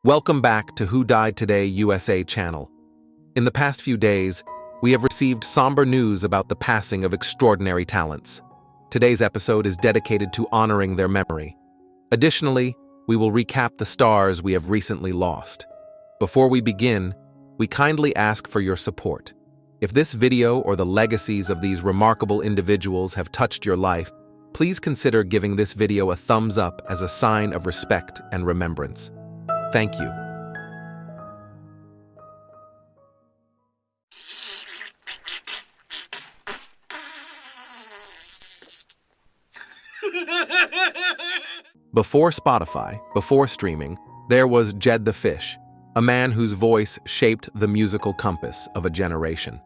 Welcome back to Who Died Today USA channel. In the past few days, we have received somber news about the passing of extraordinary talents. Today's episode is dedicated to honoring their memory. Additionally, we will recap the stars we have recently lost. Before we begin, we kindly ask for your support. If this video or the legacies of these remarkable individuals have touched your life, please consider giving this video a thumbs up as a sign of respect and remembrance. Thank you. Before Spotify, before streaming, there was Jed the Fish, a man whose voice shaped the musical compass of a generation.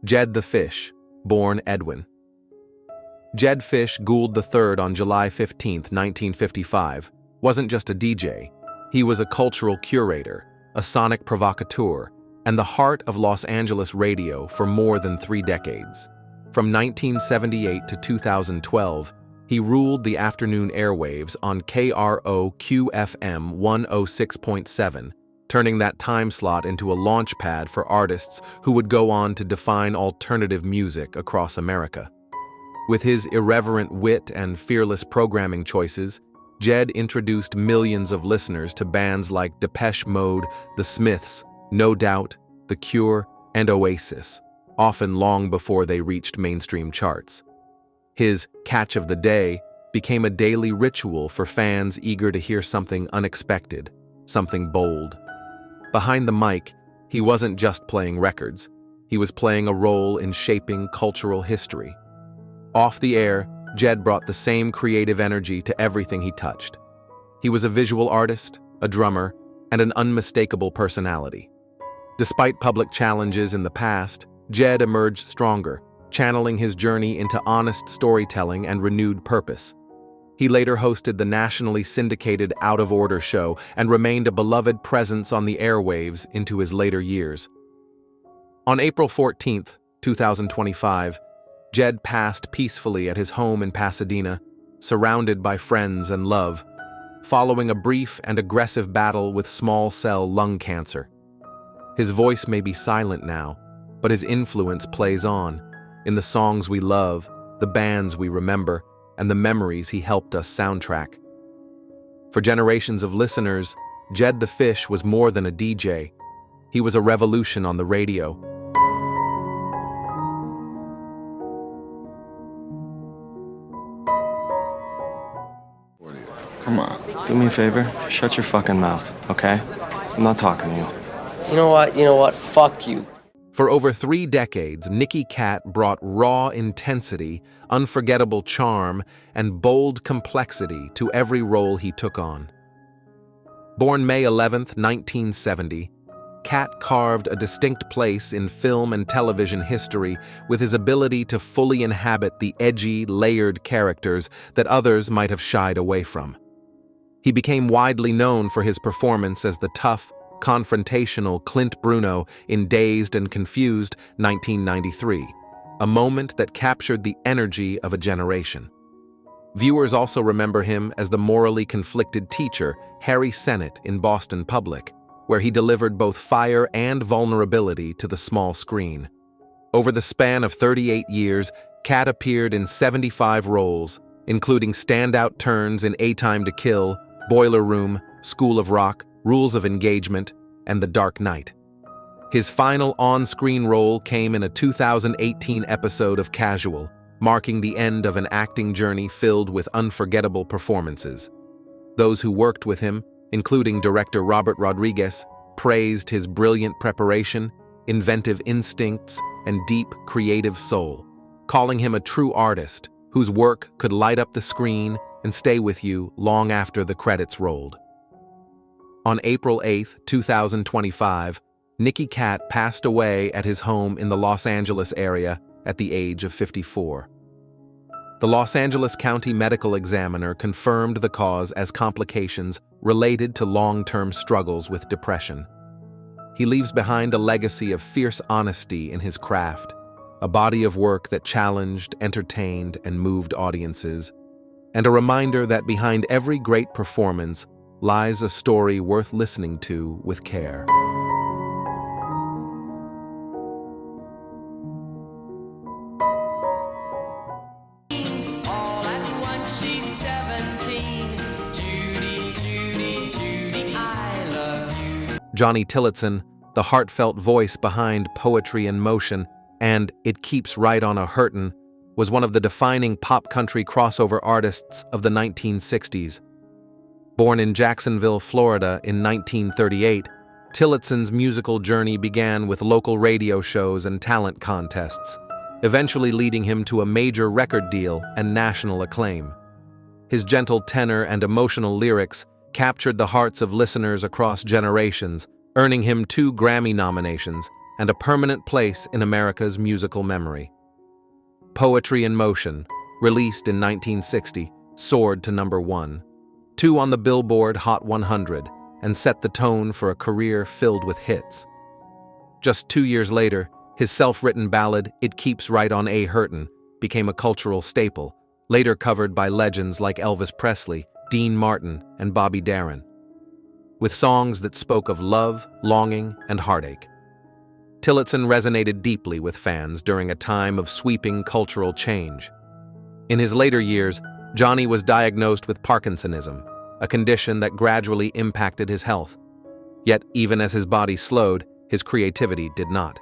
Jed the Fish, born Edwin. Jed Fish Gould III on July 15, 1955, wasn't just a DJ. He was a cultural curator, a sonic provocateur, and the heart of Los Angeles radio for more than 3 decades. From 1978 to 2012, he ruled the afternoon airwaves on KROQ FM 106.7, turning that time slot into a launchpad for artists who would go on to define alternative music across America. With his irreverent wit and fearless programming choices, Jed introduced millions of listeners to bands like Depeche Mode, The Smiths, No Doubt, The Cure, and Oasis, often long before they reached mainstream charts. His Catch of the Day became a daily ritual for fans eager to hear something unexpected, something bold. Behind the mic, he wasn't just playing records. He was playing a role in shaping cultural history. Off the air, Jed brought the same creative energy to everything he touched. He was a visual artist, a drummer, and an unmistakable personality. Despite public challenges in the past, Jed emerged stronger, channeling his journey into honest storytelling and renewed purpose. He later hosted the nationally syndicated Out of Order show and remained a beloved presence on the airwaves into his later years. On April 14, 2025, Jed passed peacefully at his home in Pasadena, surrounded by friends and love, following a brief and aggressive battle with small cell lung cancer. His voice may be silent now, but his influence plays on, in the songs we love, the bands we remember, and the memories he helped us soundtrack. For generations of listeners, Jed the Fish was more than a DJ. He was a revolution on the radio. Come on. Do me a favor. Shut your fucking mouth, okay? I'm not talking to you. You know what? Fuck you. For over 3 decades, Nicky Katt brought raw intensity, unforgettable charm, and bold complexity to every role he took on. Born May 11, 1970, Katt carved a distinct place in film and television history with his ability to fully inhabit the edgy, layered characters that others might have shied away from. He became widely known for his performance as the tough, confrontational Clint Bruno in Dazed and Confused, 1993, a moment that captured the energy of a generation. Viewers also remember him as the morally conflicted teacher, Harry Sennett, in Boston Public, where he delivered both fire and vulnerability to the small screen. Over the span of 38 years, Katt appeared in 75 roles, including standout turns in A Time to Kill, Boiler Room, School of Rock, Rules of Engagement, and The Dark Knight. His final on-screen role came in a 2018 episode of Casual, marking the end of an acting journey filled with unforgettable performances. Those who worked with him, including director Robert Rodriguez, praised his brilliant preparation, inventive instincts, and deep creative soul, calling him a true artist whose work could light up the screen and stay with you long after the credits rolled. On April 8, 2025, Nicky Katt passed away at his home in the Los Angeles area at the age of 54. The Los Angeles County Medical Examiner confirmed the cause as complications related to long-term struggles with depression. He leaves behind a legacy of fierce honesty in his craft, a body of work that challenged, entertained, and moved audiences, and a reminder that behind every great performance lies a story worth listening to with care. Johnny Tillotson, the heartfelt voice behind Poetry in Motion and It Keeps Right on A-Hurtin', was one of the defining pop country crossover artists of the 1960s. Born in Jacksonville, Florida in 1938, Tillotson's musical journey began with local radio shows and talent contests, eventually leading him to a major record deal and national acclaim. His gentle tenor and emotional lyrics captured the hearts of listeners across generations, earning him 2 Grammy nominations and a permanent place in America's musical memory. Poetry in Motion, released in 1960, soared to number 1, 2 on the Billboard Hot 100, and set the tone for a career filled with hits. Just 2 years later, his self-written ballad, It Keeps Right on A-Hurtin', became a cultural staple, later covered by legends like Elvis Presley, Dean Martin, and Bobby Darin, with songs that spoke of love, longing, and heartache. Tillotson resonated deeply with fans during a time of sweeping cultural change. In his later years, Johnny was diagnosed with Parkinsonism, a condition that gradually impacted his health. Yet, even as his body slowed, his creativity did not.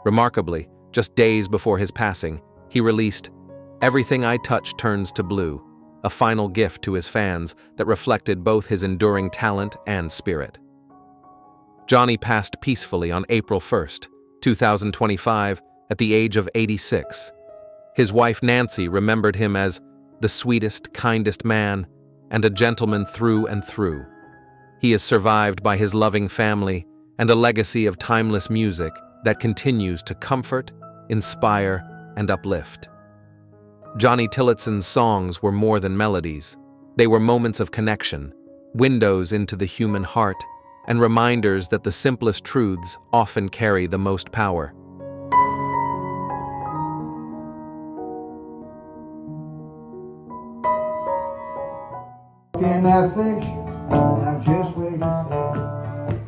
Remarkably, just days before his passing, he released Everything I Touch Turns to Blue, a final gift to his fans that reflected both his enduring talent and spirit. Johnny passed peacefully on April 1, 2025, at the age of 86. His wife Nancy remembered him as the sweetest, kindest man and a gentleman through and through. He is survived by his loving family and a legacy of timeless music that continues to comfort, inspire, and uplift. Johnny Tillotson's songs were more than melodies. They were moments of connection, windows into the human heart, and reminders that the simplest truths often carry the most power. In that fish, I'm just waiting to say.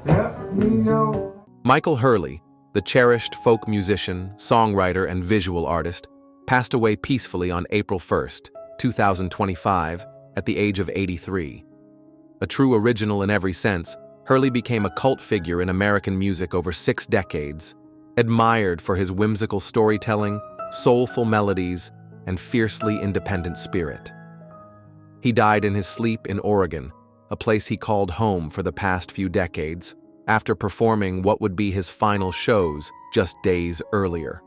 Yep, you know. Michael Hurley, the cherished folk musician, songwriter, and visual artist, passed away peacefully on April 1, 2025, at the age of 83. A true original in every sense, Hurley became a cult figure in American music over 6 decades, admired for his whimsical storytelling, soulful melodies, and fiercely independent spirit. He died in his sleep in Oregon, a place he called home for the past few decades, after performing what would be his final shows just days earlier.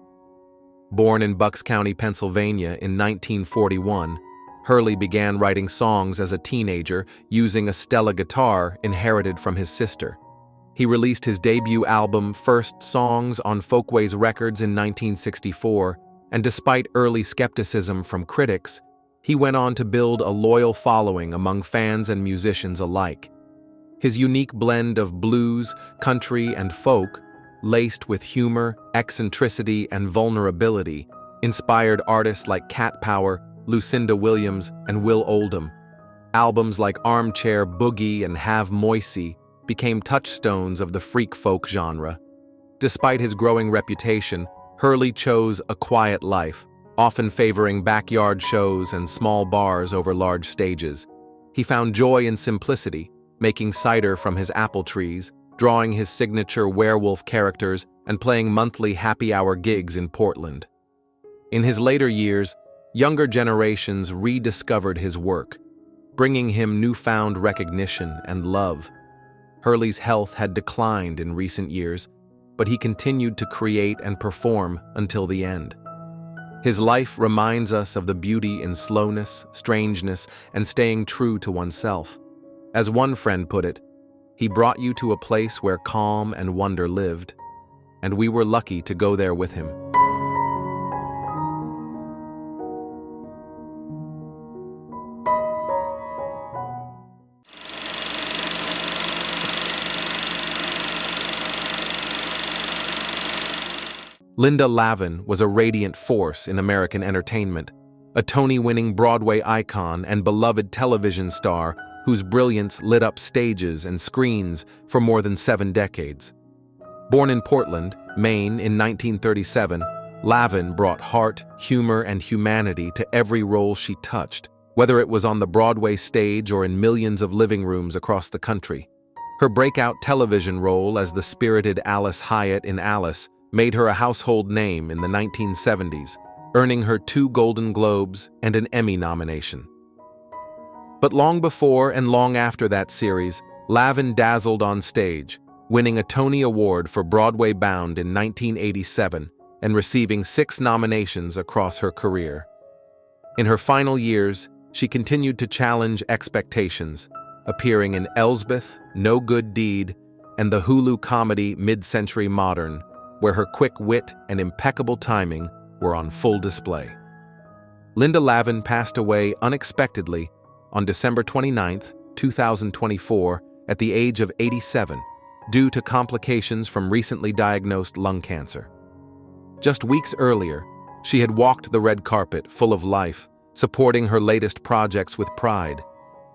Born in Bucks County, Pennsylvania in 1941, Hurley began writing songs as a teenager using a Stella guitar inherited from his sister. He released his debut album First Songs on Folkways Records in 1964, and despite early skepticism from critics, he went on to build a loyal following among fans and musicians alike. His unique blend of blues, country, and folk, laced with humor, eccentricity, and vulnerability, inspired artists like Cat Power, Lucinda Williams, and Will Oldham. Albums like Armchair, Boogie, and Have Moicy became touchstones of the freak folk genre. Despite his growing reputation, Hurley chose a quiet life, often favoring backyard shows and small bars over large stages. He found joy in simplicity, making cider from his apple trees, drawing his signature werewolf characters, and playing monthly happy hour gigs in Portland. In his later years, younger generations rediscovered his work, bringing him newfound recognition and love. Hurley's health had declined in recent years, but he continued to create and perform until the end. His life reminds us of the beauty in slowness, strangeness, and staying true to oneself. As one friend put it, he brought you to a place where calm and wonder lived, and we were lucky to go there with him. Linda Lavin was a radiant force in American entertainment, a Tony-winning Broadway icon and beloved television star whose brilliance lit up stages and screens for more than 7 decades. Born in Portland, Maine in 1937, Lavin brought heart, humor, and humanity to every role she touched, whether it was on the Broadway stage or in millions of living rooms across the country. Her breakout television role as the spirited Alice Hyatt in Alice made her a household name in the 1970s, earning her 2 Golden Globes and an Emmy nomination. But long before and long after that series, Lavin dazzled on stage, winning a Tony Award for Broadway Bound in 1987 and receiving 6 nominations across her career. In her final years, she continued to challenge expectations, appearing in Elsbeth, No Good Deed, and the Hulu comedy Mid-Century Modern, where her quick wit and impeccable timing were on full display. Linda Lavin passed away unexpectedly on December 29, 2024, at the age of 87, due to complications from recently diagnosed lung cancer. Just weeks earlier, she had walked the red carpet full of life, supporting her latest projects with pride.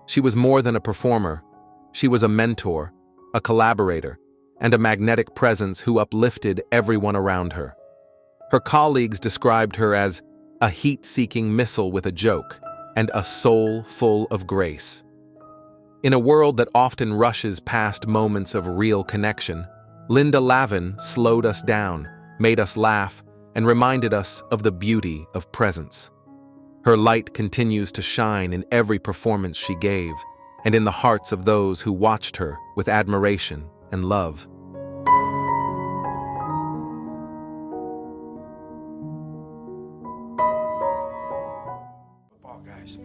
She was more than a performer. She was a mentor, a collaborator, and a magnetic presence who uplifted everyone around her. Her colleagues described her as a heat-seeking missile with a joke and a soul full of grace. In a world that often rushes past moments of real connection, Linda Lavin slowed us down, made us laugh, and reminded us of the beauty of presence. Her light continues to shine in every performance she gave, and in the hearts of those who watched her with admiration and love. Football, guys.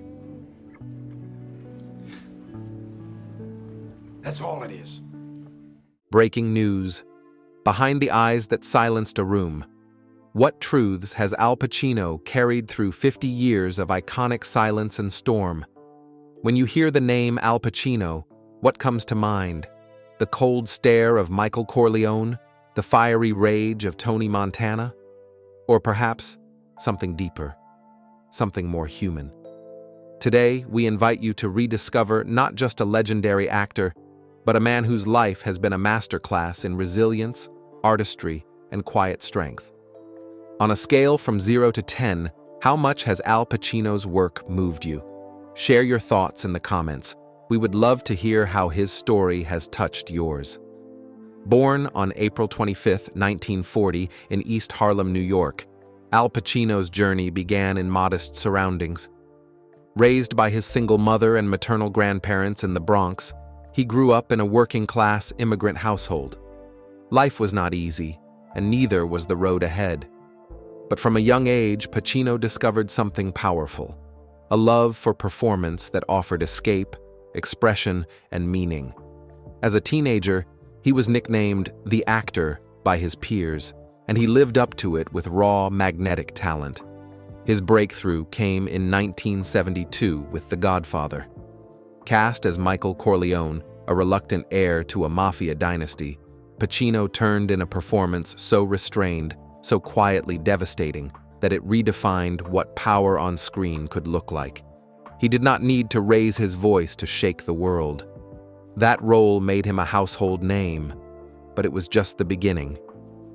That's all it is. Breaking news. Behind the eyes that silenced a room. What truths has Al Pacino carried through 50 years of iconic silence and storm? When you hear the name Al Pacino, what comes to mind? The cold stare of Michael Corleone? The fiery rage of Tony Montana? Or perhaps something deeper, something more human? Today, we invite you to rediscover not just a legendary actor, but a man whose life has been a masterclass in resilience, artistry, and quiet strength. On a scale from 0 to 10, how much has Al Pacino's work moved you? Share your thoughts in the comments. We would love to hear how his story has touched yours. Born on April 25, 1940, in East Harlem, New York, Al Pacino's journey began in modest surroundings. Raised by his single mother and maternal grandparents in the Bronx, he grew up in a working-class immigrant household. Life was not easy, and neither was the road ahead. But from a young age, Pacino discovered something powerful, a love for performance that offered escape, expression, and meaning. As a teenager, he was nicknamed the actor by his peers, and he lived up to it with raw, magnetic talent. His breakthrough came in 1972 with The Godfather. Cast as Michael Corleone, a reluctant heir to a mafia dynasty, Pacino turned in a performance so restrained, so quietly devastating, that it redefined what power on screen could look like. He did not need to raise his voice to shake the world. That role made him a household name, but it was just the beginning.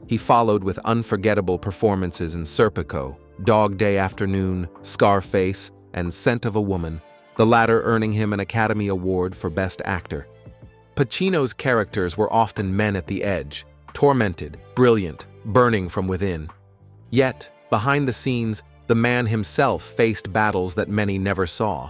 He followed with unforgettable performances in Serpico, Dog Day Afternoon, Scarface, and Scent of a Woman, the latter earning him an Academy Award for Best Actor. Pacino's characters were often men at the edge, tormented, brilliant, burning from within. Yet, behind the scenes, the man himself faced battles that many never saw.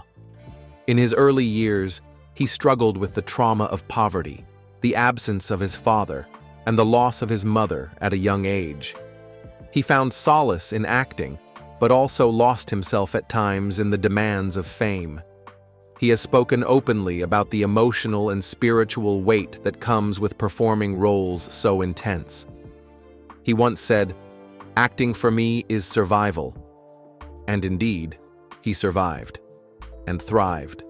In his early years, he struggled with the trauma of poverty, the absence of his father, and the loss of his mother at a young age. He found solace in acting, but also lost himself at times in the demands of fame. He has spoken openly about the emotional and spiritual weight that comes with performing roles so intense. He once said, "Acting for me is survival." And indeed, he survived and thrived.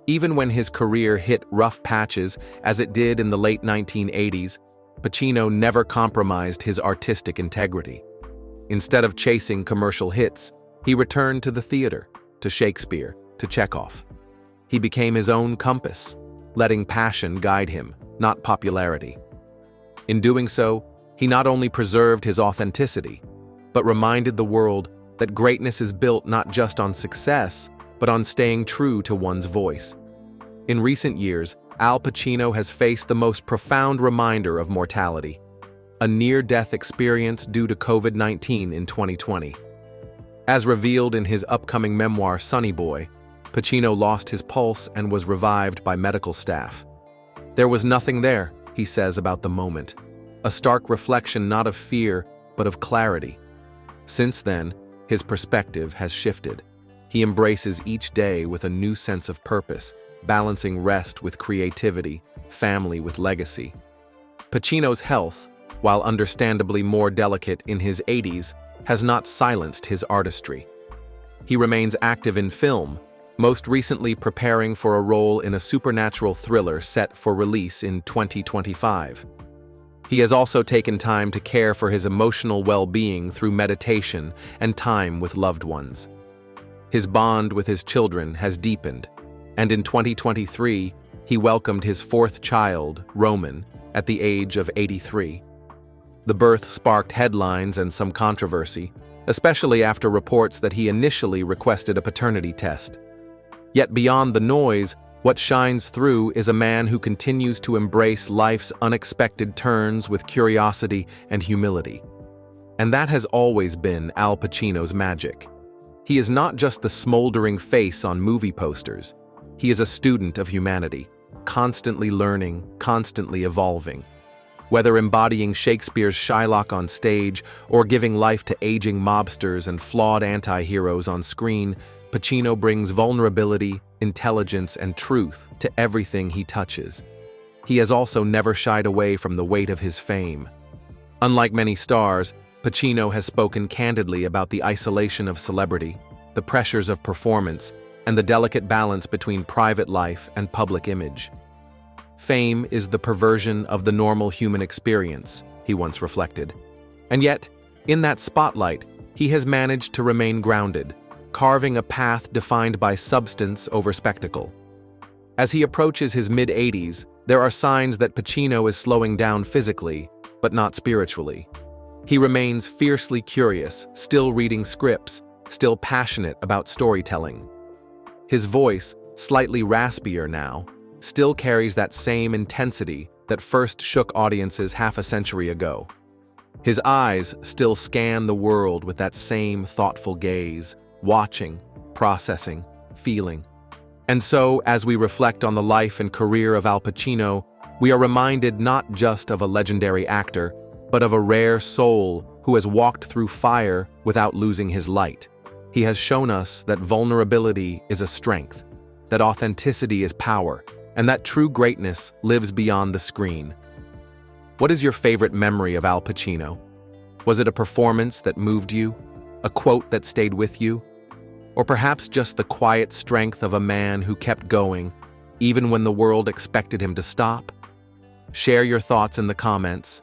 Even when his career hit rough patches, as it did in the late 1980s, Pacino never compromised his artistic integrity. Instead of chasing commercial hits, He returned to the theater, to Shakespeare, to Chekhov. He became his own compass, letting passion guide him, not popularity. In doing so, he not only preserved his authenticity, but reminded the world that greatness is built not just on success, but on staying true to one's voice. In recent years, Al Pacino has faced the most profound reminder of mortality, a near-death experience due to COVID-19 in 2020. As revealed in his upcoming memoir, Sonny Boy, Pacino lost his pulse and was revived by medical staff. There was nothing there, he says about the moment, a stark reflection not of fear, but of clarity. Since then, his perspective has shifted. He embraces each day with a new sense of purpose, balancing rest with creativity, family with legacy. Pacino's health, while understandably more delicate in his 80s, has not silenced his artistry. He remains active in film, most recently preparing for a role in a supernatural thriller set for release in 2025. He has also taken time to care for his emotional well-being through meditation and time with loved ones. His bond with his children has deepened, and in 2023, he welcomed his fourth child, Roman, at the age of 83. The birth sparked headlines and some controversy, especially after reports that he initially requested a paternity test. Yet beyond the noise, what shines through is a man who continues to embrace life's unexpected turns with curiosity and humility. And that has always been Al Pacino's magic. He is not just the smoldering face on movie posters. He is a student of humanity, constantly learning, constantly evolving. Whether embodying Shakespeare's Shylock on stage or giving life to aging mobsters and flawed anti-heroes on screen, Pacino brings vulnerability, intelligence, and truth to everything he touches. He has also never shied away from the weight of his fame. Unlike many stars, Pacino has spoken candidly about the isolation of celebrity, the pressures of performance, and the delicate balance between private life and public image. Fame is the perversion of the normal human experience, he once reflected. And yet, in that spotlight, he has managed to remain grounded, carving a path defined by substance over spectacle. As he approaches his mid-80s, there are signs that Pacino is slowing down physically, but not spiritually. He remains fiercely curious, still reading scripts, still passionate about storytelling. His voice, slightly raspier now, still carries that same intensity that first shook audiences half a century ago. His eyes still scan the world with that same thoughtful gaze, watching, processing, feeling. And so, as we reflect on the life and career of Al Pacino, we are reminded not just of a legendary actor, but of a rare soul who has walked through fire without losing his light. He has shown us that vulnerability is a strength, that authenticity is power, and that true greatness lives beyond the screen. What is your favorite memory of Al Pacino? Was it a performance that moved you? A quote that stayed with you? Or perhaps just the quiet strength of a man who kept going, even when the world expected him to stop? Share your thoughts in the comments.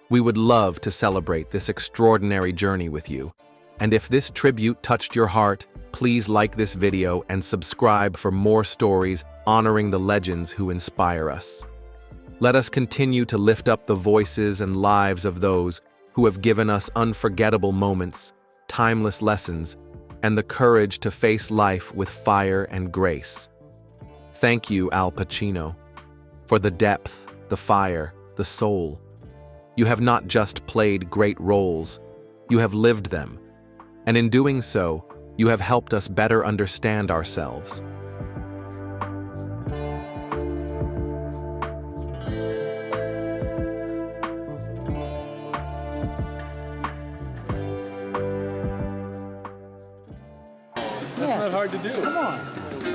We would love to celebrate this extraordinary journey with you. And if this tribute touched your heart, please like this video and subscribe for more stories honoring the legends who inspire us. Let us continue to lift up the voices and lives of those who have given us unforgettable moments, timeless lessons, and the courage to face life with fire and grace. Thank you, Al Pacino, for the depth, the fire, the soul. You have not just played great roles, you have lived them, and in doing so, you have helped us better understand ourselves. That's not hard to do. Come on.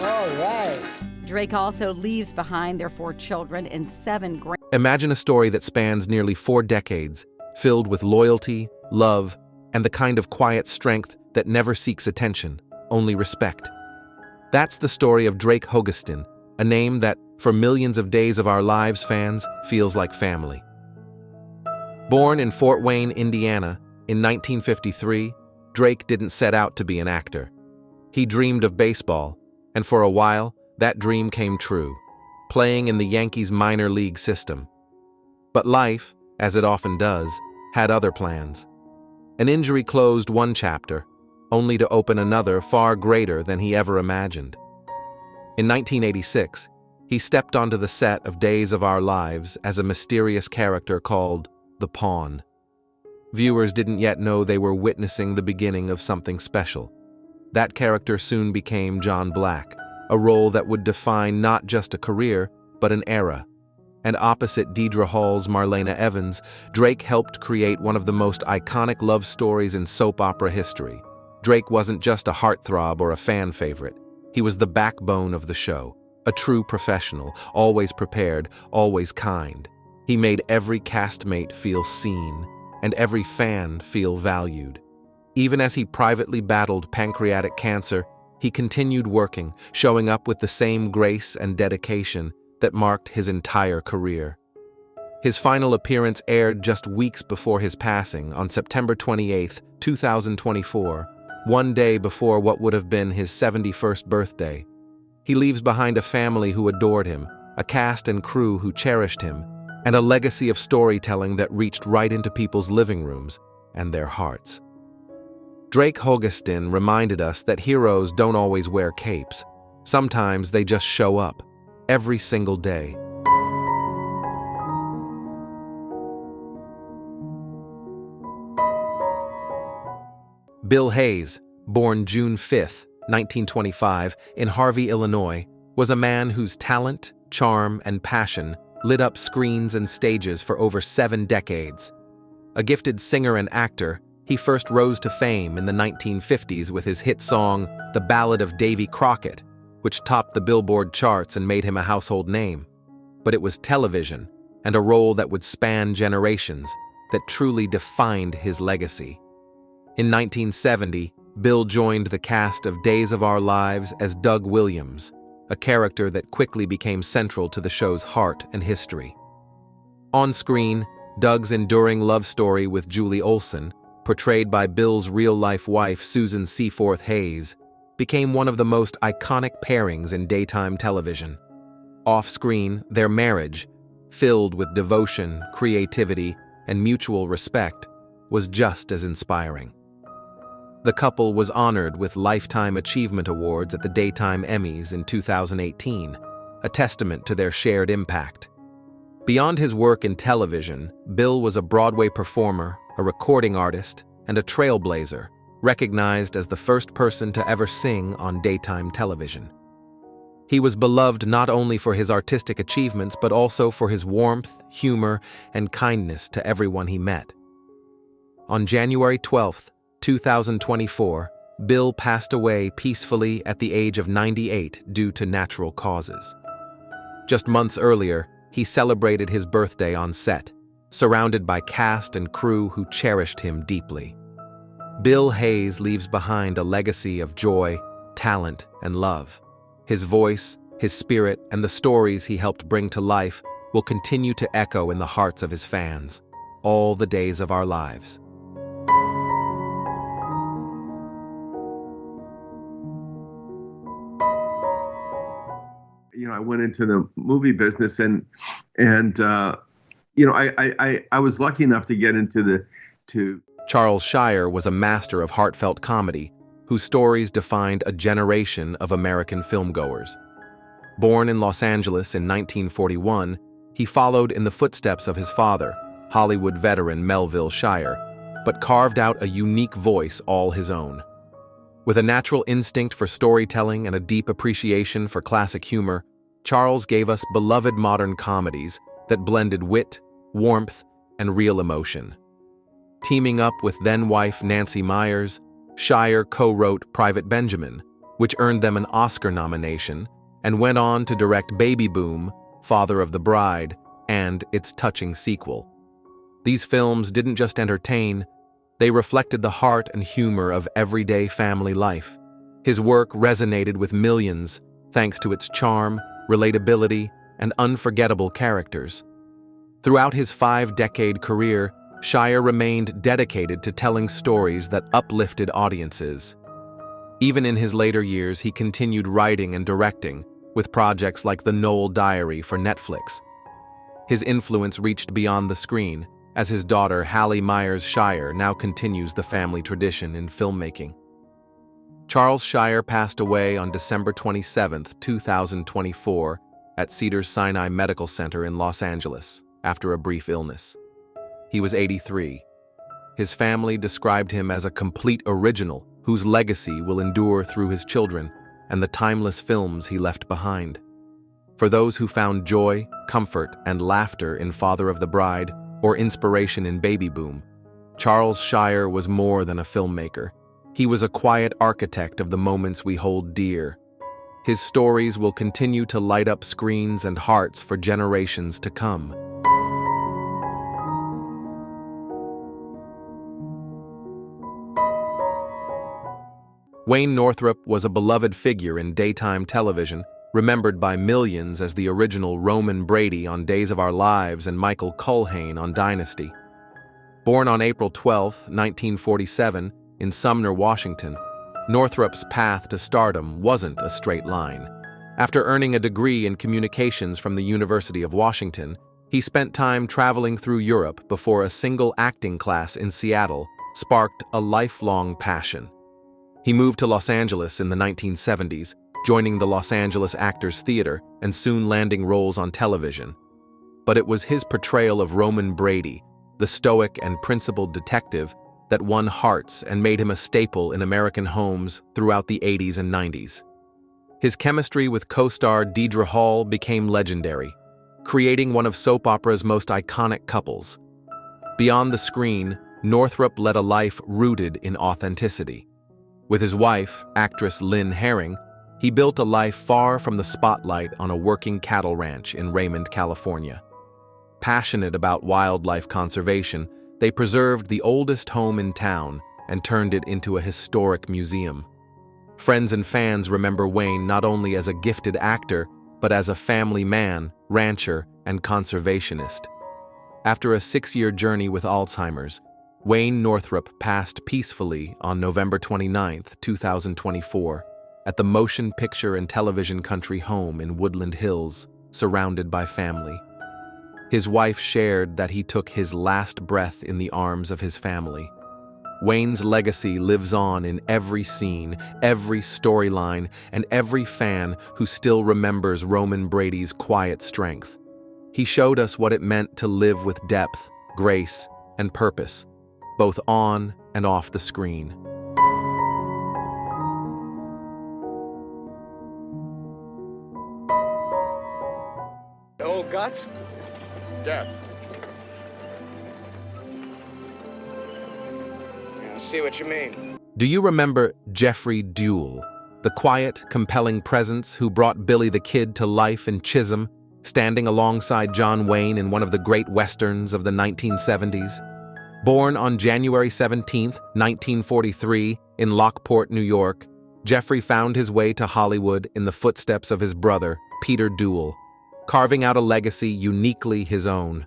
All right. Drake also leaves behind their 4 children and 7 grand. Imagine a story that spans nearly 4 decades, filled with loyalty, love, and the kind of quiet strength that never seeks attention, only respect. That's the story of Drake Hogestyn, a name that, for millions of Days of Our Lives fans, feels like family. Born in Fort Wayne, Indiana, in 1953, Drake didn't set out to be an actor. He dreamed of baseball, and for a while, that dream came true, playing in the Yankees minor league system. But life, as it often does, had other plans. An injury closed one chapter, only to open another far greater than he ever imagined. In 1986, he stepped onto the set of Days of Our Lives as a mysterious character called The Pawn. Viewers didn't yet know they were witnessing the beginning of something special. That character soon became John Black, a role that would define not just a career, but an era. And opposite Deidre Hall's Marlena Evans, Drake helped create one of the most iconic love stories in soap opera history. Drake wasn't just a heartthrob or a fan favorite. He was the backbone of the show, a true professional, always prepared, always kind. He made every castmate feel seen, and every fan feel valued. Even as he privately battled pancreatic cancer, he continued working, showing up with the same grace and dedication that marked his entire career. His final appearance aired just weeks before his passing on September 28, 2024, one day before what would have been his 71st birthday. He leaves behind a family who adored him, a cast and crew who cherished him, and a legacy of storytelling that reached right into people's living rooms and their hearts. Drake Hogestyn reminded us that heroes don't always wear capes. Sometimes they just show up, every single day. Bill Hayes, born June 5, 1925, in Harvey, Illinois, was a man whose talent, charm, and passion lit up screens and stages for over 7 decades. A gifted singer and actor, he first rose to fame in the 1950s with his hit song, The Ballad of Davy Crockett, which topped the Billboard charts and made him a household name. But it was television, and a role that would span generations, that truly defined his legacy. In 1970, Bill joined the cast of Days of Our Lives as Doug Williams, a character that quickly became central to the show's heart and history. On screen, Doug's enduring love story with Julie Olson, portrayed by Bill's real-life wife Susan Seaforth Hayes, became one of the most iconic pairings in daytime television. Off-screen, their marriage, filled with devotion, creativity, and mutual respect, was just as inspiring. The couple was honored with Lifetime Achievement Awards at the Daytime Emmys in 2018, a testament to their shared impact. Beyond his work in television, Bill was a Broadway performer, a recording artist, and a trailblazer, recognized as the first person to ever sing on daytime television. He was beloved not only for his artistic achievements, but also for his warmth, humor, and kindness to everyone he met. On January 12, 2024, Bill passed away peacefully at the age of 98 due to natural causes. Just months earlier, he celebrated his birthday on set, surrounded by cast and crew who cherished him deeply. Bill Hayes leaves behind a legacy of joy, talent, and love. His voice, his spirit, and the stories he helped bring to life will continue to echo in the hearts of his fans, all the days of our lives. I went into the movie business and I was lucky enough to get into Charles Shyer was a master of heartfelt comedy, whose stories defined a generation of American filmgoers. Born in Los Angeles in 1941, he followed in the footsteps of his father, Hollywood veteran Melville Shyer, but carved out a unique voice all his own. With a natural instinct for storytelling and a deep appreciation for classic humor, Charles gave us beloved modern comedies that blended wit, warmth, and real emotion. Teaming up with then-wife Nancy Meyers, Shyer co-wrote Private Benjamin, which earned them an Oscar nomination, and went on to direct Baby Boom, Father of the Bride, and its touching sequel. These films didn't just entertain, they reflected the heart and humor of everyday family life. His work resonated with millions thanks to its charm, relatability, and unforgettable characters. Throughout his 5-decade career, Shire remained dedicated to telling stories that uplifted audiences. Even in his later years, he continued writing and directing, with projects like The Knoll Diary for Netflix. His influence reached beyond the screen, as his daughter Hallie Myers Shire now continues the family tradition in filmmaking. Charles Shire passed away on December 27, 2024, at Cedars-Sinai Medical Center in Los Angeles, after a brief illness. He was 83. His family described him as a complete original whose legacy will endure through his children and the timeless films he left behind. For those who found joy, comfort, and laughter in Father of the Bride or inspiration in Baby Boom, Charles Shire was more than a filmmaker. He was a quiet architect of the moments we hold dear. His stories will continue to light up screens and hearts for generations to come. Wayne Northrop was a beloved figure in daytime television, remembered by millions as the original Roman Brady on Days of Our Lives and Michael Culhane on Dynasty. Born on April 12, 1947, in Sumner, Washington, Northrop's path to stardom wasn't a straight line. After earning a degree in communications from the University of Washington, he spent time traveling through Europe before a single acting class in Seattle sparked a lifelong passion. He moved to Los Angeles in the 1970s, joining the Los Angeles Actors Theater and soon landing roles on television. But it was his portrayal of Roman Brady, the stoic and principled detective, that won hearts and made him a staple in American homes throughout the 80s and 90s. His chemistry with co-star Deidre Hall became legendary, creating one of soap opera's most iconic couples. Beyond the screen, Northrop led a life rooted in authenticity. With his wife, actress Lynn Herring, he built a life far from the spotlight on a working cattle ranch in Raymond, California. Passionate about wildlife conservation, they preserved the oldest home in town and turned it into a historic museum. Friends and fans remember Wayne not only as a gifted actor, but as a family man, rancher, and conservationist. After a 6-year journey with Alzheimer's, Wayne Northrop passed peacefully on November 29, 2024, at the motion picture and television country home in Woodland Hills, surrounded by family. His wife shared that he took his last breath in the arms of his family. Wayne's legacy lives on in every scene, every storyline, and every fan who still remembers Roman Brady's quiet strength. He showed us what it meant to live with depth, grace, and purpose, both on and off the screen. Old guts? Death. I see what you mean. Do you remember Jeffrey Deuel, the quiet, compelling presence who brought Billy the Kid to life in Chisholm, standing alongside John Wayne in one of the great westerns of the 1970s? Born on January 17, 1943, in Lockport, New York, Jeffrey found his way to Hollywood in the footsteps of his brother, Peter Deuel, carving out a legacy uniquely his own.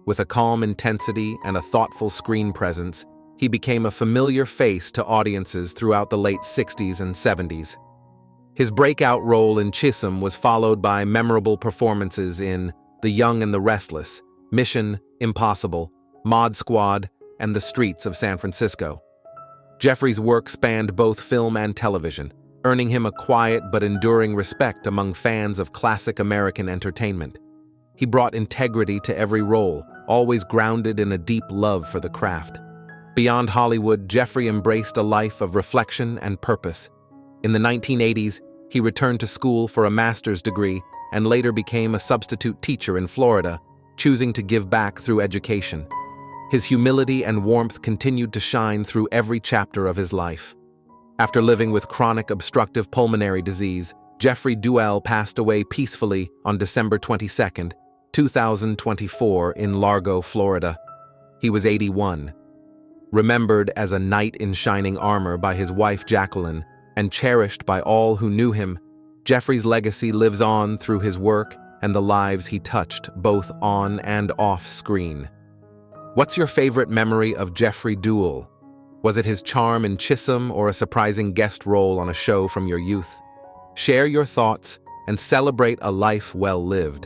With a calm intensity and a thoughtful screen presence, he became a familiar face to audiences throughout the late 60s and 70s. His breakout role in Chisholm was followed by memorable performances in The Young and the Restless, Mission Impossible, Mod Squad, and The Streets of San Francisco. Jeffrey's work spanned both film and television, earning him a quiet but enduring respect among fans of classic American entertainment. He brought integrity to every role, always grounded in a deep love for the craft. Beyond Hollywood, Jeffrey embraced a life of reflection and purpose. In the 1980s, he returned to school for a master's degree and later became a substitute teacher in Florida, choosing to give back through education. His humility and warmth continued to shine through every chapter of his life. After living with chronic obstructive pulmonary disease, Jeffrey Deuel passed away peacefully on December 22, 2024, in Largo, Florida. He was 81. Remembered as a knight in shining armor by his wife Jacqueline and cherished by all who knew him, Jeffrey's legacy lives on through his work and the lives he touched both on and off screen. What's your favorite memory of Jeffrey Deuel? Was it his charm in Chisholm or a surprising guest role on a show from your youth? Share your thoughts and celebrate a life well lived.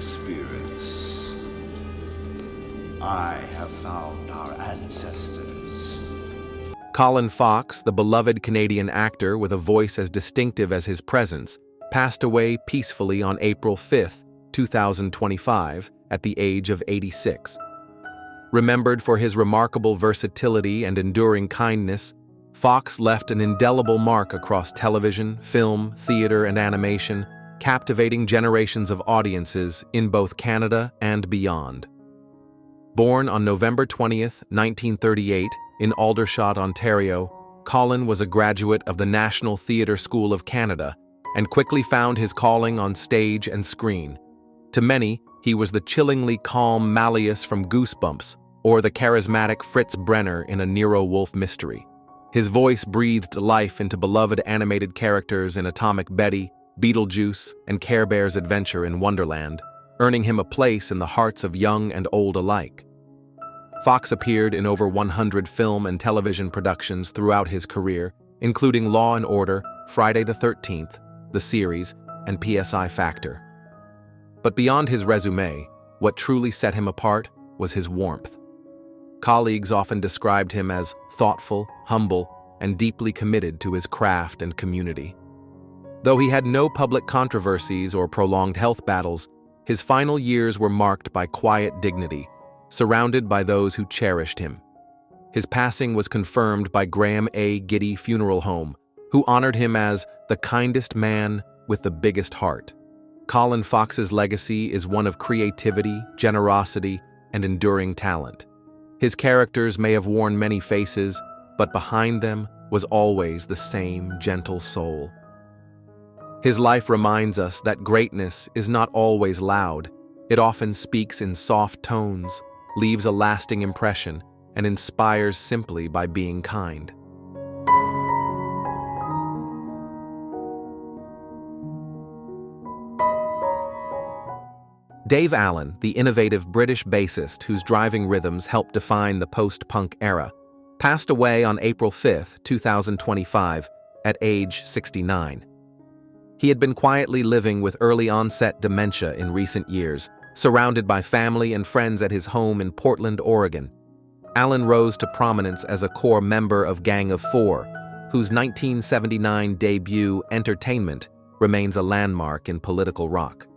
Spirits, I have found our ancestors. Colin Fox, the beloved Canadian actor with a voice as distinctive as his presence, passed away peacefully on April 5, 2025, at the age of 86. Remembered for his remarkable versatility and enduring kindness, Fox left an indelible mark across television, film, theater, and animation, captivating generations of audiences in both Canada and beyond. Born on November 20, 1938, in Aldershot, Ontario, Colin was a graduate of the National Theatre School of Canada and quickly found his calling on stage and screen. To many, he was the chillingly calm Malleus from Goosebumps or the charismatic Fritz Brenner in a Nero Wolfe mystery. His voice breathed life into beloved animated characters in Atomic Betty, Beetlejuice, and Care Bear's Adventure in Wonderland, earning him a place in the hearts of young and old alike. Fox appeared in over 100 film and television productions throughout his career, including Law & Order, Friday the 13th, the series, and PSI Factor. But beyond his resume, what truly set him apart was his warmth. Colleagues often described him as thoughtful, humble, and deeply committed to his craft and community. Though he had no public controversies or prolonged health battles, his final years were marked by quiet dignity, surrounded by those who cherished him. His passing was confirmed by Graham A. Giddy Funeral Home, who honored him as the kindest man with the biggest heart. Colin Fox's legacy is one of creativity, generosity, and enduring talent. His characters may have worn many faces, but behind them was always the same gentle soul. His life reminds us that greatness is not always loud. It often speaks in soft tones, leaves a lasting impression, and inspires simply by being kind. Dave Allen, the innovative British bassist whose driving rhythms helped define the post-punk era, passed away on April 5, 2025, at age 69. He had been quietly living with early-onset dementia in recent years, surrounded by family and friends at his home in Portland, Oregon. Allen rose to prominence as a core member of Gang of Four, whose 1979 debut, Entertainment, remains a landmark in political rock.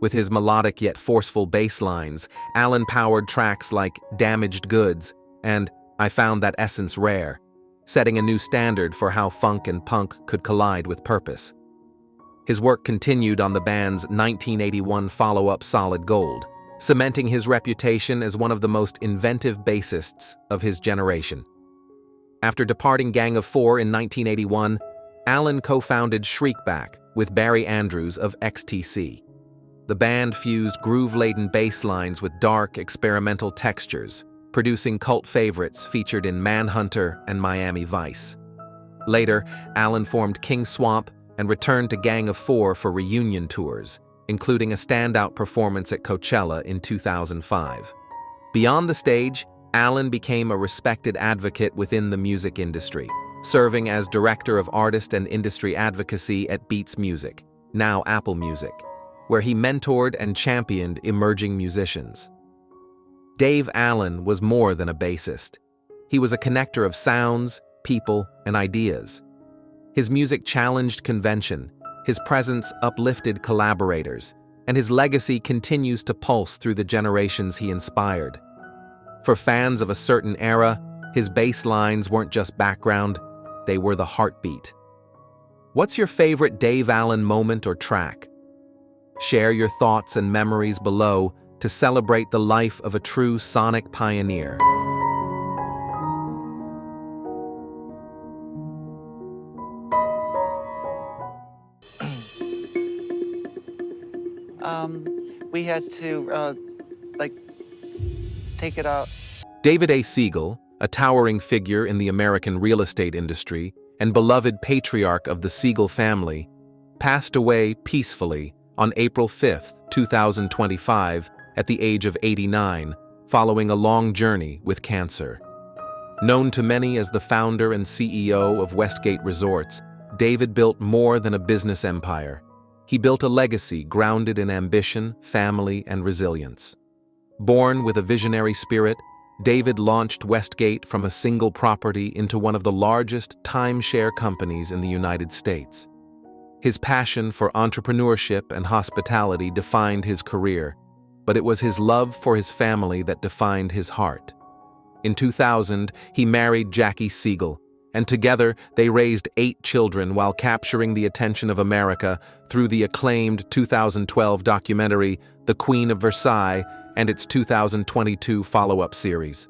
With his melodic yet forceful bass lines, Allen powered tracks like Damaged Goods and I Found That Essence Rare, setting a new standard for how funk and punk could collide with purpose. His work continued on the band's 1981 follow-up Solid Gold, cementing his reputation as one of the most inventive bassists of his generation. After departing Gang of Four in 1981, Allen co-founded Shriekback with Barry Andrews of XTC. The band fused groove-laden bass lines with dark, experimental textures, producing cult favorites featured in Manhunter and Miami Vice. Later, Allen formed King Swamp and returned to Gang of Four for reunion tours, including a standout performance at Coachella in 2005. Beyond the stage, Allen became a respected advocate within the music industry, serving as Director of Artist and Industry Advocacy at Beats Music, now Apple Music, where he mentored and championed emerging musicians. Dave Allen was more than a bassist. He was a connector of sounds, people, and ideas. His music challenged convention, his presence uplifted collaborators, and his legacy continues to pulse through the generations he inspired. For fans of a certain era, his bass lines weren't just background, they were the heartbeat. What's your favorite Dave Allen moment or track? Share your thoughts and memories below to celebrate the life of a true sonic pioneer. We had to, take it out. David A. Siegel, a towering figure in the American real estate industry and beloved patriarch of the Siegel family, passed away peacefully on April 5, 2025, at the age of 89, following a long journey with cancer. Known to many as the founder and CEO of Westgate Resorts, David built more than a business empire. He built a legacy grounded in ambition, family, and resilience. Born with a visionary spirit, David launched Westgate from a single property into one of the largest timeshare companies in the United States. His passion for entrepreneurship and hospitality defined his career, but it was his love for his family that defined his heart. In 2000, he married Jackie Siegel, and together they raised 8 children while capturing the attention of America through the acclaimed 2012 documentary The Queen of Versailles and its 2022 follow-up series.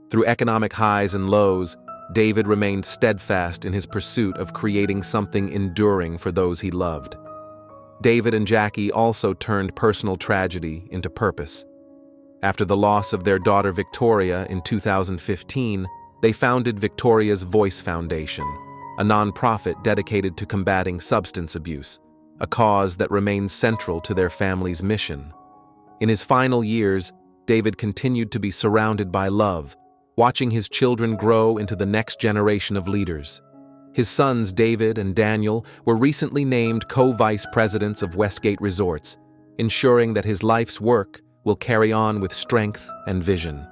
Through economic highs and lows, David remained steadfast in his pursuit of creating something enduring for those he loved. David and Jackie also turned personal tragedy into purpose. After the loss of their daughter Victoria in 2015, they founded Victoria's Voice Foundation, a nonprofit dedicated to combating substance abuse, a cause that remains central to their family's mission. In his final years, David continued to be surrounded by love, watching his children grow into the next generation of leaders. His sons David and Daniel were recently named co-vice presidents of Westgate Resorts, ensuring that his life's work will carry on with strength and vision.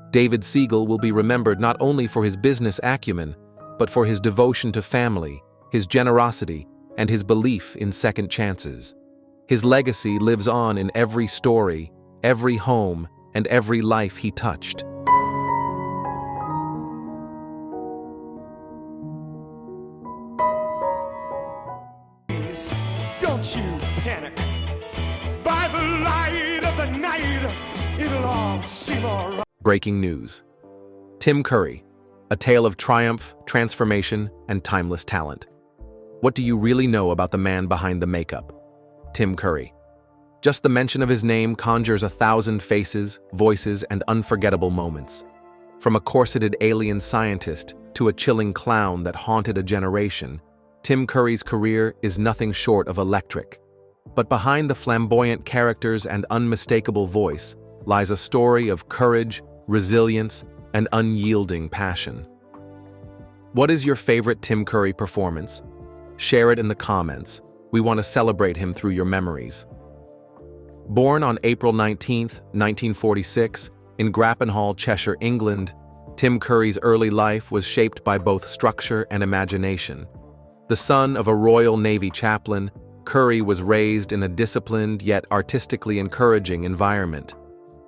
David Siegel will be remembered not only for his business acumen, but for his devotion to family, his generosity, and his belief in second chances. His legacy lives on in every story, every home, and every life he touched. Don't you panic. By the light of the night, it'll all seem all right. Breaking news. Tim Curry, a tale of triumph, transformation, and timeless talent. What do you really know about the man behind the makeup? Tim Curry. Just the mention of his name conjures 1,000 faces, voices, and unforgettable moments. From a corseted alien scientist to a chilling clown that haunted a generation, Tim Curry's career is nothing short of electric. But behind the flamboyant characters and unmistakable voice lies a story of courage, resilience, and unyielding passion. What is your favorite Tim Curry performance? Share it in the comments. We want to celebrate him through your memories. Born on April 19, 1946, in Grappenhall, Cheshire, England, Tim Curry's early life was shaped by both structure and imagination. The son of a Royal Navy chaplain, Curry was raised in a disciplined yet artistically encouraging environment.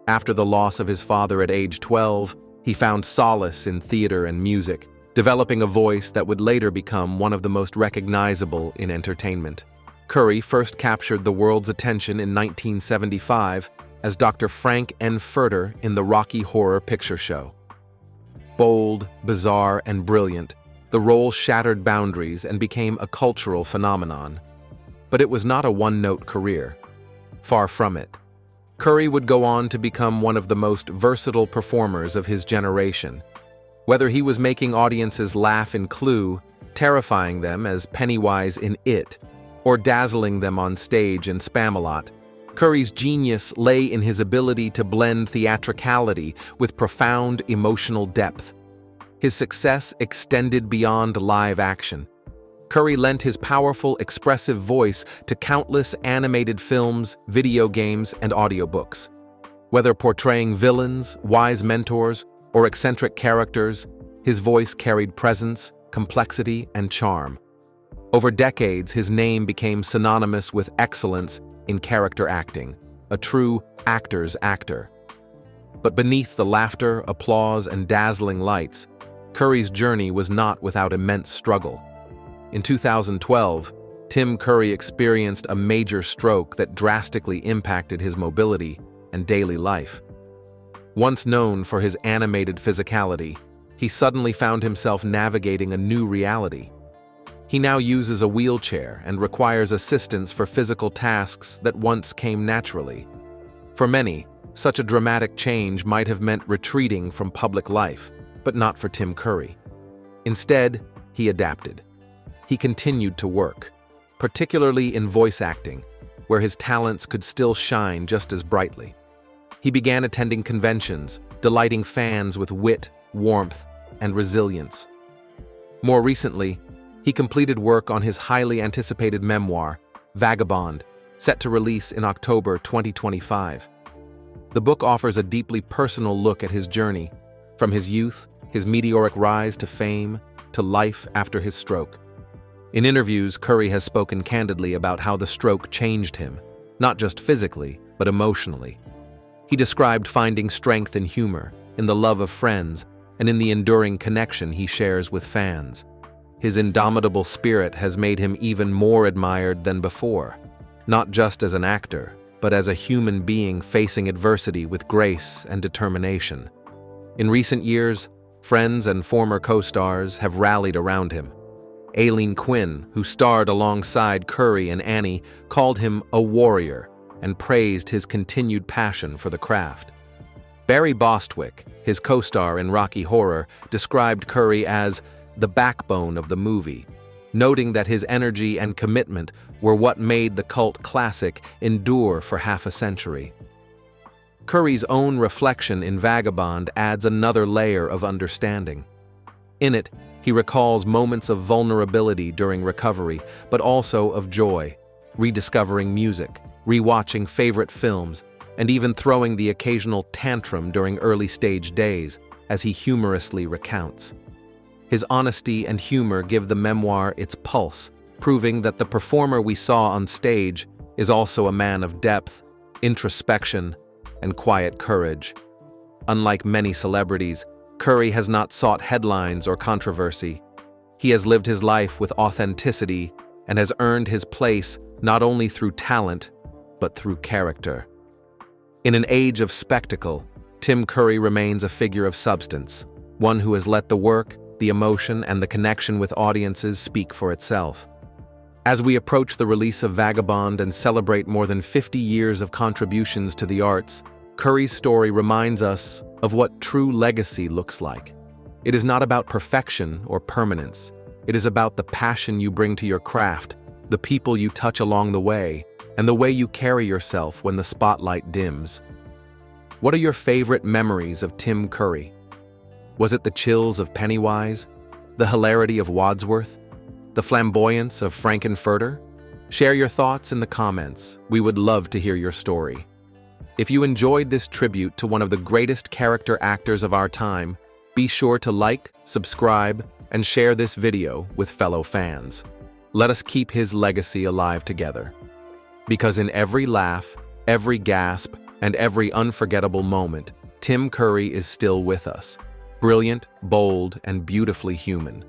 After the loss of his father at age 12, he found solace in theater and music, developing a voice that would later become one of the most recognizable in entertainment. Curry first captured the world's attention in 1975 as Dr. Frank N. Furter in the Rocky Horror Picture Show. Bold, bizarre, and brilliant, the role shattered boundaries and became a cultural phenomenon. But it was not a one-note career. Far from it. Curry would go on to become one of the most versatile performers of his generation. Whether he was making audiences laugh in Clue, terrifying them as Pennywise in It, or dazzling them on stage in Spamalot, Curry's genius lay in his ability to blend theatricality with profound emotional depth. His success extended beyond live action. Curry lent his powerful, expressive voice to countless animated films, video games, and audiobooks. Whether portraying villains, wise mentors, or eccentric characters, his voice carried presence, complexity, and charm. Over decades, his name became synonymous with excellence in character acting, a true actor's actor. But beneath the laughter, applause, and dazzling lights, Curry's journey was not without immense struggle. In 2012, Tim Curry experienced a major stroke that drastically impacted his mobility and daily life. Once known for his animated physicality, he suddenly found himself navigating a new reality. He now uses a wheelchair and requires assistance for physical tasks that once came naturally. For many, such a dramatic change might have meant retreating from public life, but not for Tim Curry. Instead, he adapted. He continued to work, particularly in voice acting, where his talents could still shine just as brightly. He began attending conventions, delighting fans with wit, warmth, and resilience. More recently, he completed work on his highly anticipated memoir, Vagabond, set to release in October 2025. The book offers a deeply personal look at his journey, from his youth, his meteoric rise to fame, to life after his stroke. In interviews, Curry has spoken candidly about how the stroke changed him, not just physically, but emotionally. He described finding strength in humor, in the love of friends, and in the enduring connection he shares with fans. His indomitable spirit has made him even more admired than before, not just as an actor, but as a human being facing adversity with grace and determination. In recent years, friends and former co-stars have rallied around him. Aileen Quinn, who starred alongside Curry and Annie, called him a warrior and praised his continued passion for the craft. Barry Bostwick, his co-star in Rocky Horror, described Curry as the backbone of the movie, noting that his energy and commitment were what made the cult classic endure for half a century. Curry's own reflection in Vagabond adds another layer of understanding. In it, he recalls moments of vulnerability during recovery, but also of joy, rediscovering music, rewatching favorite films, and even throwing the occasional tantrum during early-stage days, as he humorously recounts. His honesty and humor give the memoir its pulse, proving that the performer we saw on stage is also a man of depth, introspection, and quiet courage. Unlike many celebrities, Curry has not sought headlines or controversy. He has lived his life with authenticity and has earned his place not only through talent, but through character. In an age of spectacle, Tim Curry remains a figure of substance, one who has let the work, the emotion, and the connection with audiences speak for itself. As we approach the release of Vagabond and celebrate more than 50 years of contributions to the arts, Curry's story reminds us of what true legacy looks like. It is not about perfection or permanence. It is about the passion you bring to your craft, the people you touch along the way, and the way you carry yourself when the spotlight dims. What are your favorite memories of Tim Curry? Was it the chills of Pennywise, the hilarity of Wadsworth, the flamboyance of Frankenfurter? Share your thoughts in the comments. We would love to hear your story. If you enjoyed this tribute to one of the greatest character actors of our time, be sure to like, subscribe, and share this video with fellow fans. Let us keep his legacy alive together. Because in every laugh, every gasp, and every unforgettable moment, Tim Curry is still with us. Brilliant, bold, and beautifully human.